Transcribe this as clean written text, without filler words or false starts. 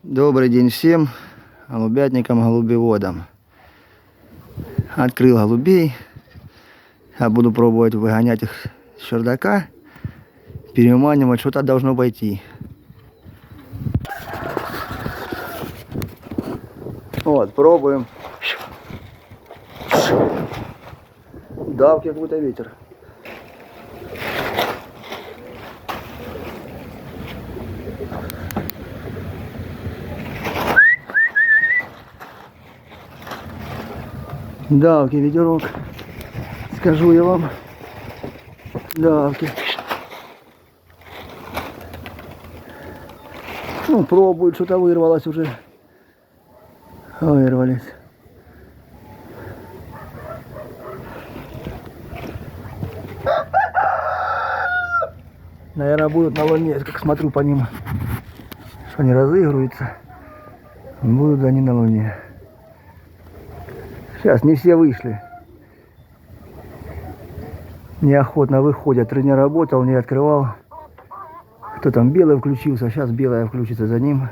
Добрый день всем голубятникам, голубеводам. Открыл голубей. Я буду пробовать выгонять их с чердака. Переманивать, что-то должно пойти. Вот, пробуем. Давки какой-то ветер. Давки, ветерок. Скажу я вам. Давки. Ну, пробуют, что-то вырвалось уже. Вырвались. Наверное, будут на луне, как смотрю по ним, что они разыгрываются. Будут они на луне. Сейчас не все вышли. Неохотно выходят. Не работал, не открывал. Кто там белый включился, сейчас белая включится за ним.